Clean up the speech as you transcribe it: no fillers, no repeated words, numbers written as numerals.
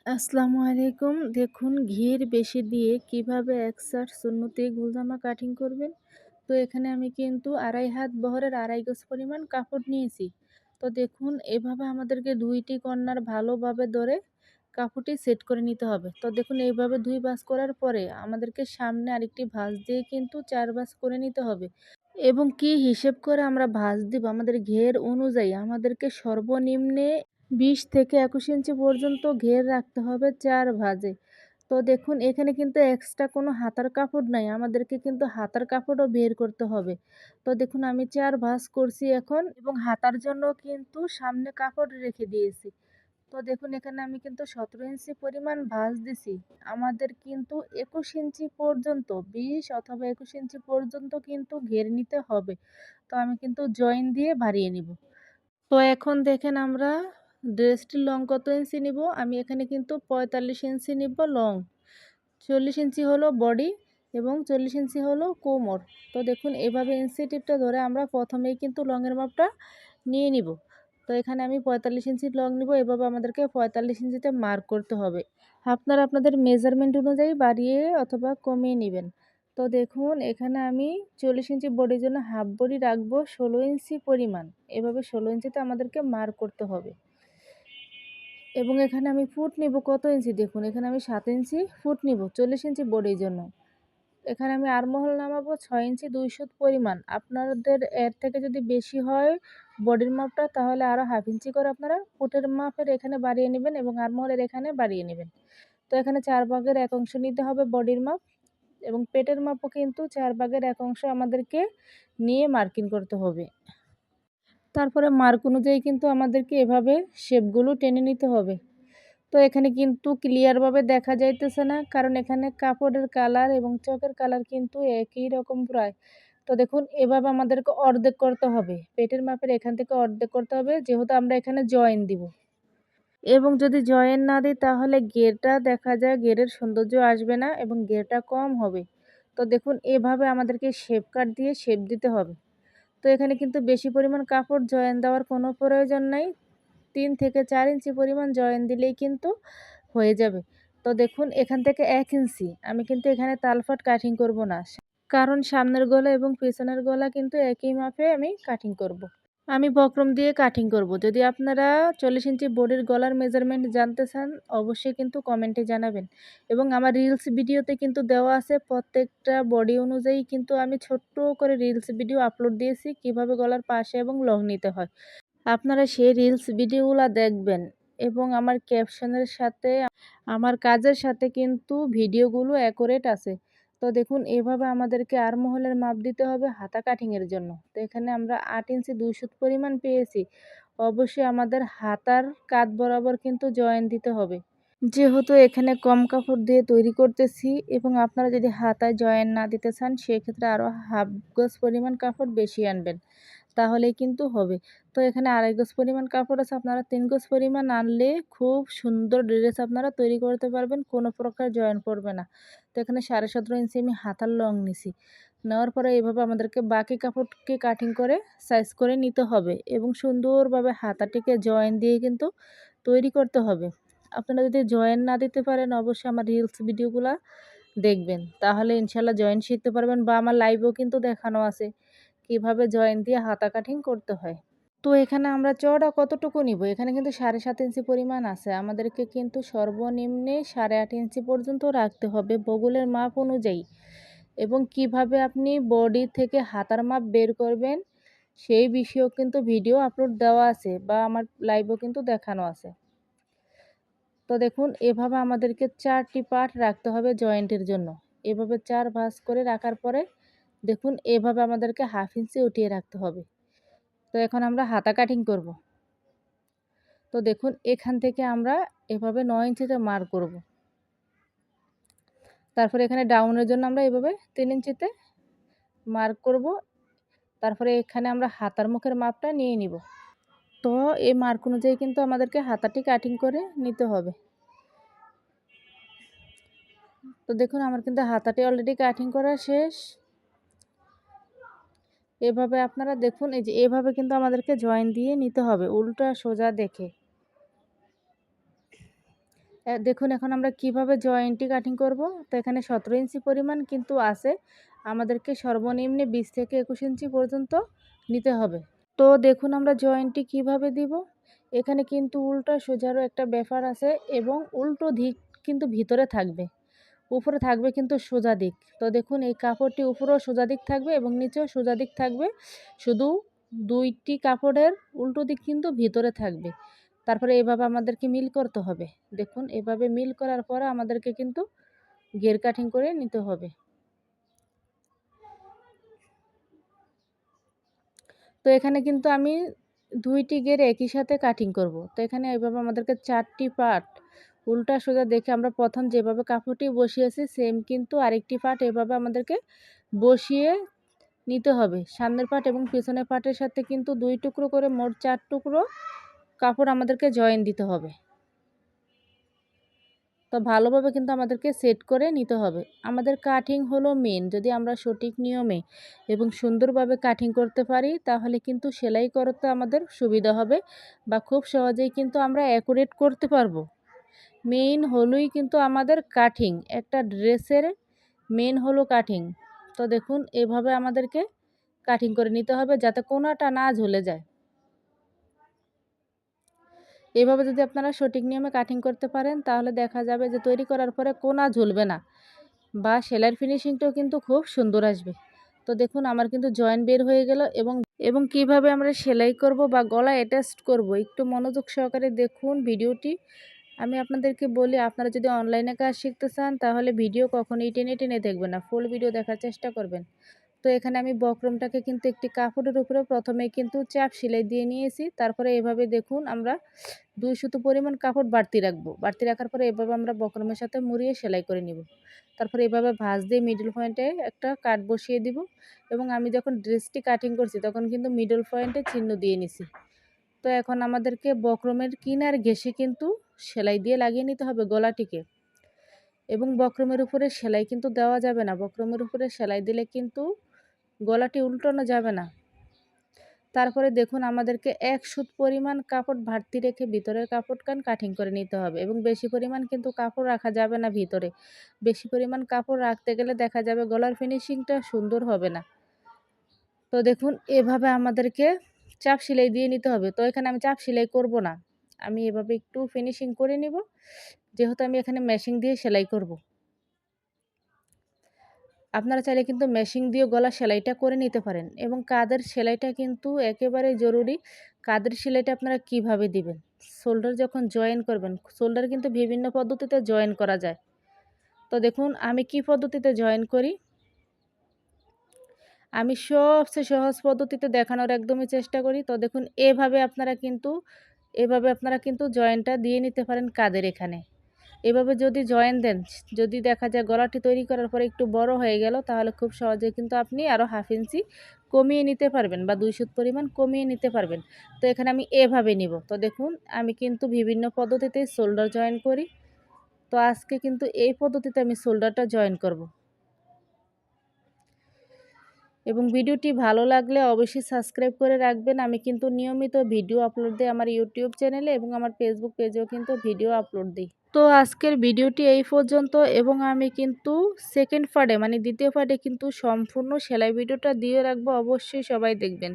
আসসালামু আলাইকুম। দেখুন ঘির বেশি দিয়ে কিভাবে একসাথ সুন্নতি গুলজামা কাটিং করবেন। তো এখানে আমি কিন্তু ২.৫ হাত বহরের ২.৫ গজ পরিমাণ কাপড় নিয়েছি। তো দেখুন এভাবে আমাদেরকে ২ টি কর্নার ভালোভাবে ধরে কাপড়টি সেট করে নিতে হবে। তো দেখুন এইভাবে ২ ভাঁজ করার পরে আমাদেরকে সামনে আরেকটি ভাঁজ দিয়ে কিন্তু ৪ ভাঁজ করে নিতে হবে। এবং কি হিসেব করে আমরা ভাঁজ দিব আমাদের ঘের অনুযায়ী আমাদেরকে সর্বনিম্নে ২০ থেকে ২১ ইঞ্চি পর্যন্ত ঘের রাখতে হবে ৪ ভাঁজে। তো দেখুন এখানে কিন্তু এক্সট্রা কোনো হাতার কাপড় নাই। আমাদেরকে কিন্তু হাতার কাপড়ও বের করতে হবে। তো দেখুন আমি ৪ ভাঁজ করছি এখন এবং হাতার জন্য কিন্তু সামনে কাপড় রেখে দিয়েছি। তো দেখুন এখানে আমি কিন্তু ১৭ ইঞ্চি পরিমাণ ভাঁজ দিছি। আমাদের কিন্তু ২১ ইঞ্চি পর্যন্ত ২০ অথবা ২১ ইঞ্চি পর্যন্ত কিন্তু ঘের নিতে হবে। তো আমি কিন্তু জয়েন দিয়ে বাড়িয়ে নিব। তো এখন দেখেন আমরা ড্রেসটির লং কত ইঞ্চি নিব? আমি এখানে কিন্তু ৪৫ ইঞ্চি নিব লং। ৪০ ইঞ্চি হলো বডি এবং ৪০ ইঞ্চি হলো কোমর। তো দেখুন এভাবে ইঞ্চি টিপটা ধরে আমরা প্রথমেই কিন্তু লংয়ের মাপটা নিয়ে নিব। তো এখানে আমি ৪৫ ইঞ্চি লং নিব। এভাবে আমাদেরকে ৪৫ ইঞ্চিতে মার্ক করতে হবে। আপনারা আপনাদের মেজারমেন্ট অনুযায়ী বাড়িয়ে অথবা কমিয়ে নিবেন। তো দেখুন এখানে আমি ৪০ ইঞ্চি বডির জন্য হাফ বডি রাখবো ১৬ ইঞ্চি পরিমাণ। এভাবে ১৬ ইঞ্চিতে আমাদেরকে মার্ক করতে হবে। এবং এখানে আমি ফুট নিব কত ইঞ্চি দেখুন এখানে আমি ৭ ইঞ্চি ফুট নিব ৪০ ইঞ্চি বডির জন্য। এখানে আমি আরমহল নামাবো ৬ ইঞ্চি ২ সুত পরিমাণ। আপনাদের এর থেকে যদি বেশি হয় বডির মাপটা তাহলে আরও হাফ ইঞ্চি করে আপনারা ফুটের মাপের এখানে বাড়িয়ে নেবেন এবং আরমহলের এখানে বাড়িয়ে নেবেন। তো এখানে ৪ ভাগের ১ অংশ নিতে হবে বডির মাপ এবং পেটের মাপও কিন্তু ৪ ভাগের ১ অংশ আমাদেরকে নিয়ে মার্কিং করতে হবে। তারপরে মার্ক অনুযায়ী কিন্তু আমাদেরকে এভাবে শেপগুলো টেনে নিতে হবে। তো এখানে কিন্তু ক্লিয়ারভাবে দেখা যাইতেছে না, কারণ এখানে কাপড়ের কালার এবং চকের কালার কিন্তু একই রকম প্রায়। তো দেখুন এভাবে আমাদেরকে অর্ধেক করতে হবে। পেটের মাপের এখান থেকে অর্ধেক করতে হবে, যেহেতু আমরা এখানে জয়েন দিব। এবং যদি জয়েন না দিই তাহলে ঘেরটা দেখা যায় ঘেরের সৌন্দর্য আসবে না এবং ঘেরটা কম হবে। তো দেখুন এভাবে আমাদেরকে শেপ কাট দিয়ে শেপ দিতে হবে। তো এখানে কিন্তু বেশি পরিমাণ কাপড় জয়েন দেওয়ার কোনো প্রয়োজন নাই। ৩ থেকে ৪ ইঞ্চি পরিমাণ জয়েন দিলেই কিন্তু হয়ে যাবে। তো দেখুন এখান থেকে ১ ইঞ্চি আমি কিন্তু এখানে তালফাট কাটিং করব না। কারণ সামনের গলা এবং পেছনের গলা কিন্তু একই মাপে আমি কাটিং করব। আমি বক্রম দিয়ে কাটিং করব। যদি আপনারা ৪০ ইঞ্চি বডির গলার মেজারমেন্ট জানতে চান অবশ্যই কিন্তু কমেন্টে জানাবেন। এবং আমার রিলস ভিডিওতে কিন্তু দেওয়া আছে প্রত্যেকটা বডি অনুযায়ী কিন্তু আমি ছোট্ট করে রিলস ভিডিও আপলোড দিয়েছি কিভাবে গলার পাশে এবং লং নিতে হয়। আপনারা সেই রিলস ভিডিওগুলা দেখবেন এবং আমার ক্যাপশনের সাথে আমার কাজের সাথে কিন্তু ভিডিওগুলো অ্যাকুরেট আছে। তো দেখুন এভাবে আমাদেরকে আরমহলের মাপ দিতে হবে হাতা কাটিংয়ের জন্য। তো এখানে আমরা ৮ ইঞ্চি ২ সুত পরিমাণ পেয়েছি। অবশ্যই আমাদের হাতার কাঁধ বরাবর কিন্তু জয়েন দিতে হবে। যেহেতু এখানে কম কাপড় দিয়ে তৈরি করতেছি এবং আপনারা যদি হাতায় জয়েন না দিতে চান সেক্ষেত্রে আরও হাফ গজ পরিমাণ কাপড় বেশি আনবেন, তাহলেই কিন্তু হবে। তো এখানে ২.৫ গজ পরিমাণ কাপড় আছে, আপনারা ৩ গজ পরিমাণ আনলে খুব সুন্দর ড্রেস আপনারা তৈরি করতে পারবেন, কোনো প্রকার জয়েন পড়বে না। তো এখানে ১৭.৫ ইঞ্চি আমি হাতার লং নিছি। নেওয়ার পরে এভাবে আমাদেরকে বাকি কাপড়কে কাটিং করে সাইজ করে নিতে হবে এবং সুন্দরভাবে হাতাটিকে জয়েন দিয়ে কিন্তু তৈরি করতে হবে। আপনারা যদি জয়েন না দিতে পারেন অবশ্যই আমার রিলস ভিডিওগুলা দেখবেন, তাহলে ইনশাল্লাহ জয়েন শিখতে পারবেন বা আমার লাইভেও কিন্তু দেখানো আছে কিভাবে জয়েন দিয়ে হাতা কাটিং করতে হয়। তো এখানে আমরা চওড়া কতটুকু নিব? এখানে কিন্তু ৭.৫ ইঞ্চি পরিমাণ আছে। আমাদেরকে কিন্তু সর্বনিম্নে ৮.৫ ইঞ্চি পর্যন্ত রাখতে হবে বগলের মাপ অনুযায়ী। এবং কিভাবে আপনি বডি থেকে হাতার মাপ বের করবেন সেই বিষয়েও কিন্তু ভিডিও আপলোড দেওয়া আছে বা আমার লাইভেও কিন্তু দেখানো আছে। তো দেখুন এভাবে আমাদেরকে ৪টি পার্ট রাখতে হবে জয়েন্টের জন্য। এভাবে ৪ ভাঁজ করে রাখার পরে দেখুন এভাবে আমাদেরকে হাফ ইঞ্চি উঠিয়ে রাখতে হবে। তো এখন আমরা হাতা কাটিং করব। তো দেখুন এখান থেকে আমরা এভাবে ৯ ইঞ্চিতে মার্ক করব। তারপরে এখানে ডাউনের জন্য আমরা এভাবে ৩ ইঞ্চিতে মার্ক করব। তারপরে এখানে আমরা হাতার মুখের মাপটা নিয়ে নিব। তো এই মার্ক অনুযায়ী কিন্তু আমাদেরকে হাতাটি কাটিং করে নিতে হবে। তো দেখুন আমার কিন্তু হাতাটি অলরেডি কাটিং করা শেষ। এভাবে আপনারা দেখুন এই যে এভাবে কিন্তু আমাদেরকে জয়েন দিয়ে নিতে হবে উল্টা সোজা দেখে। দেখুন এখন আমরা কিভাবে জয়েন্টটি কাটিং করব। তো এখানে 17 ইঞ্চি পরিমাণ কিন্তু আছে। আমাদেরকে সর্বনিম্নে 20 থেকে 21 ইঞ্চি পর্যন্ত নিতে হবে। তো দেখুন আমরা জয়েন্টটি কিভাবে দিব। এখানে কিন্তু উল্টা সোজারও একটা ব্যাপার আছে এবং উল্টো দিক কিন্তু ভিতরে থাকবে। উপরে থাকবে কিন্তু সোজা দিক। তো দেখুন এই কাপড়টি উপরেও সোজা দিক থাকবে এবং নিচেও সোজা দিক থাকবে। শুধু 2টি কাপড়ের উল্টো দিক কিন্তু ভিতরে থাকবে। তারপরে এভাবে আমাদেরকে মিল করতে হবে। দেখুন এভাবে মিল করার পরে আমাদেরকে কিন্তু ঘের কাটিং করে নিতে হবে। তো এখানে কিন্তু আমি 2টি ঘের একই সাথে কাটিং করব। তো এখানে এভাবে আমাদেরকে 4টি পার্ট উল্টা সোজা দেখে আমরা প্রথম যেভাবে কাপড়টি বসিয়েছি সেম কিন্তু আরেকটি পার্ট এভাবে আমাদেরকে বসিয়ে নিতে হবে। সামনের পার্ট এবং পেছনের পার্টের সাথে কিন্তু 2 টুকরো করে মোট 4 টুকরো কাপড় আমাদেরকে জয়েন দিতে হবে। তো ভালোভাবে কিন্তু আমাদেরকে সেট করে নিতে হবে। আমাদের কাটিং হলো মেন। যদি আমরা সঠিক নিয়মে এবং সুন্দরভাবে কাটিং করতে পারি তাহলে কিন্তু সেলাই করতে আমাদের সুবিধা হবে বা খুব সহজেই কিন্তু আমরা অ্যাকুরেট করতে পারবো। মেইন হলোই কিন্তু আমাদের কাটিং। একটা ড্রেসের মেন হলো কাটিং। তো দেখুন এভাবে আমাদেরকে কাটিং করে নিতে হবে যাতে কোনাটা না ঝুলে যায়। এভাবে যদি আপনারা সঠিক নিয়মে কাটিং করতে পারেন তাহলে দেখা যাবে যে তৈরি করার পরে কোনা ঝুলবে না বা সেলাইয়ের ফিনিশিংটাও কিন্তু খুব সুন্দর আসবে। তো দেখুন আমার কিন্তু জয়েন বের হয়ে গেল এবং কিভাবে আমরা সেলাই করব বা গলা অ্যাটাচ করব একটু মনোযোগ সহকারে দেখুন ভিডিওটি। আমি আপনাদেরকে বলি আপনারা যদি অনলাইনে কাজ শিখতে চান তাহলে ভিডিও কখনোই টেনে টেনে দেখবেন না, ফুল ভিডিও দেখার চেষ্টা করবেন। তো এখানে আমি বক্রমটাকে কিন্তু একটি কাপড়ের উপরে প্রথমে কিন্তু চাপ সেলাই দিয়ে নিয়েছি। তারপরে এভাবে দেখুন আমরা 2 সুতো পরিমাণ কাপড় বাড়তি রাখবো। বাড়তি রাখার পরে এভাবে আমরা বক্রমের সাথে মুড়িয়ে সেলাই করে নিব। তারপরে এভাবে ভাঁজ দিয়ে মিডল পয়েন্টে একটা কাট বসিয়ে দিব এবং আমি যখন ড্রেসটি কাটিং করছি তখন কিন্তু মিডল পয়েন্টে চিহ্ন দিয়ে নিছি। তো এখন আমাদেরকে বক্রমের কিনার ঘেঁষে কিন্তু সেলাই দিয়ে লাগিয়ে নিতে হবে গলাটিকে। এবং বক্রমের উপরে সেলাই কিন্তু দেওয়া যাবে না। বক্রমের উপরে সেলাই দিলে কিন্তু গলাটি উল্টানো যাবে না। তারপরে দেখুন আমাদেরকে 1 সুত পরিমাণ কাপড় বাড়তি রেখে ভিতরের কাপড়খান কাটিং করে নিতে হবে এবং বেশি পরিমাণ কিন্তু কাপড় রাখা যাবে না ভিতরে। বেশি পরিমাণ কাপড় রাখতে গেলে দেখা যাবে গলার ফিনিশিংটা সুন্দর হবে না। তো দেখুন এভাবে আমাদেরকে চাপ সেলাই দিয়ে নিতে হবে। তো এখানে আমি চাপ সেলাই করব না। আমি এভাবে একটু ফিনিশিং করে নিব। যেহেতু আমি এখানে মেশিন দিয়ে সেলাই করব। আপনারা চাইলে কিন্তু মেশিন দিয়েও গলার সেলাইটা করে নিতে পারেন এবং কাঁধের সেলাইটা কিন্তু একেবারে জরুরি। কাঁধের সেলাইটা আপনারা কিভাবে দিবেন? শোল্ডার যখন জয়েন করবেন, শোল্ডার কিন্তু বিভিন্ন পদ্ধতিতে জয়েন করা যায়। তো দেখুন আমি কি পদ্ধতিতে জয়েন করি? আমি সবচেয়ে সহজ পদ্ধতিতে দেখানোর একদমই চেষ্টা করি। তো দেখুন এভাবে আপনারা কিন্তু জয়েনটা দিয়ে নিতে পারেন কাঁধের এখানে। এভাবে যদি জয়েন দেন, যদি দেখা যায় গলাটি তৈরি করার পরে একটু বড় হয়ে গেল তাহলে খুব সহজেই কিন্তু আপনি আরও 1/2 ইঞ্চি কমিয়ে নিতে পারবেন বা 2 সুত পরিমাণ কমিয়ে নিতে পারবেন। তো এখানে আমি এভাবে নিব। তো দেখুন আমি কিন্তু বিভিন্ন পদ্ধতিতে শোল্ডার জয়েন করি। তো আজকে কিন্তু এই পদ্ধতিতে আমি শোল্ডারটা জয়েন করব। এবং ভিডিওটি ভালো লাগলে অবশ্যই সাবস্ক্রাইব করে রাখবেন। আমি কিন্তু নিয়মিত ভিডিও আপলোড দিই আমার ইউটিউব চ্যানেলে এবং আমার ফেসবুক পেজেও কিন্তু ভিডিও আপলোড দিই। তো আজকের ভিডিওটি এই পর্যন্ত এবং আমি কিন্তু সেকেন্ড পার্টে মানে দ্বিতীয় পার্টে কিন্তু সম্পূর্ণ সেলাই ভিডিওটা দিয়ে রাখবো, অবশ্যই সবাই দেখবেন।